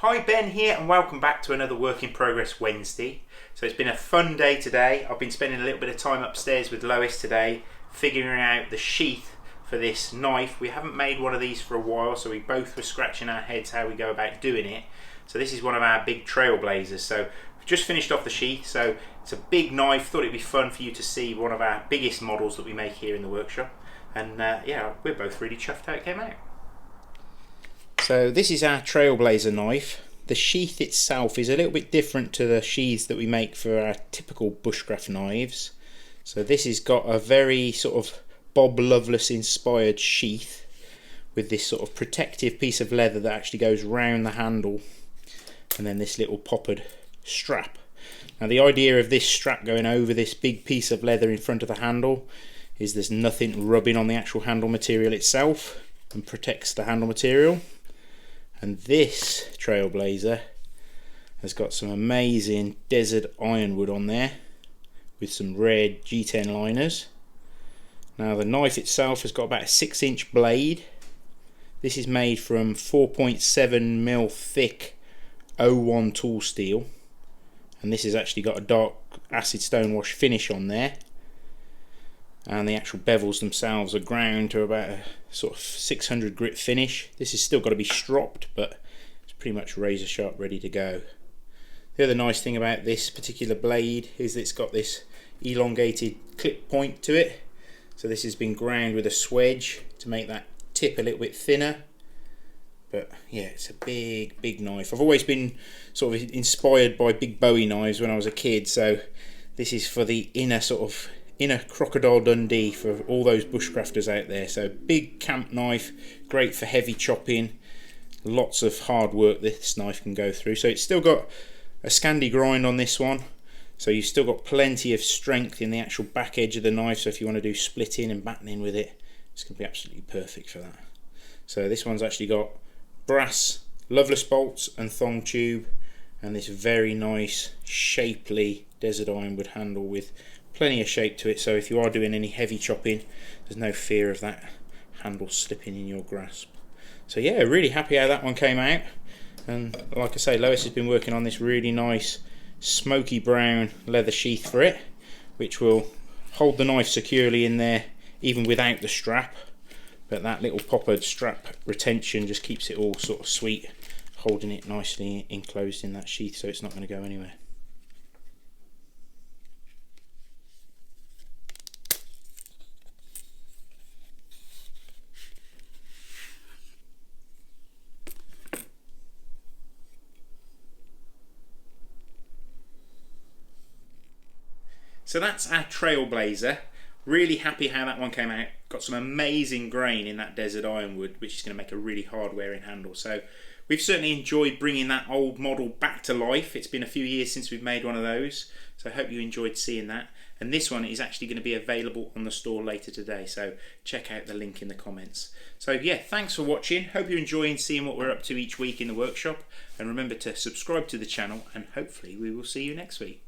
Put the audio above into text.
Hi, Ben here, and welcome back to another Work in Progress Wednesday. So it's been a fun day today. I've been spending a little bit of time upstairs with Lois today, figuring out the sheath for this knife. We haven't made one of these for a while, so we both were scratching our heads how we go about doing it. So this is one of our big Trailblazers. So we've just finished off the sheath, so it's a big knife. Thought it'd be fun for you to see one of our biggest models that we make here in the workshop. And yeah, we're both really chuffed how it came out. So this is our Trailblazer knife. The sheath itself is a little bit different to the sheaths that we make for our typical bushcraft knives. So this has got a very sort of Bob Loveless inspired sheath with this sort of protective piece of leather that actually goes round the handle, and then this little poppered strap. Now the idea of this strap going over this big piece of leather in front of the handle is there's nothing rubbing on the actual handle material itself and protects the handle material. And this Trailblazer has got some amazing Desert Ironwood on there with some red G10 liners. Now the knife itself has got about a 6-inch blade. This is made from 4.7mm thick 01 tool steel, and this has actually got a dark acid stonewash finish on there. And the actual bevels themselves are ground to about a sort of 600 grit finish. This has still got to be stropped, but it's pretty much razor sharp, ready to go. The other nice thing about this particular blade is that it's got this elongated clip point to it. So this has been ground with a swedge to make that tip a little bit thinner. But yeah, it's a big knife. I've always been sort of inspired by big Bowie knives when I was a kid, so this is for the inner Crocodile Dundee for all those bushcrafters out there. So big camp knife, great for heavy chopping, lots of hard work this knife can go through. So it's still got a Scandi grind on this one, so you've still got plenty of strength in the actual back edge of the knife, so if you want to do splitting and battening with it, it's going to be absolutely perfect for that. So this one's actually got brass Loveless bolts and thong tube, and this very nice shapely Desert Ironwood handle with plenty of shape to it, so if you are doing any heavy chopping, there's no fear of that handle slipping in your grasp. So yeah, really happy how that one came out. And like I say, Lois has been working on this really nice smoky brown leather sheath for it, which will hold the knife securely in there even without the strap, but that little poppered strap retention just keeps it all sort of sweet, holding it nicely enclosed in that sheath, so it's not going to go anywhere. So that's our Trailblazer. Really happy how that one came out. Got some amazing grain in that Desert Ironwood, which is going to make a really hard wearing handle. So we've certainly enjoyed bringing that old model back to life. It's been a few years since we've made one of those, so I hope you enjoyed seeing that. And this one is actually going to be available on the store later today, so check out the link in the comments. So yeah, thanks for watching. Hope you're enjoying seeing what we're up to each week in the workshop, and remember to subscribe to the channel, and hopefully we will see you next week.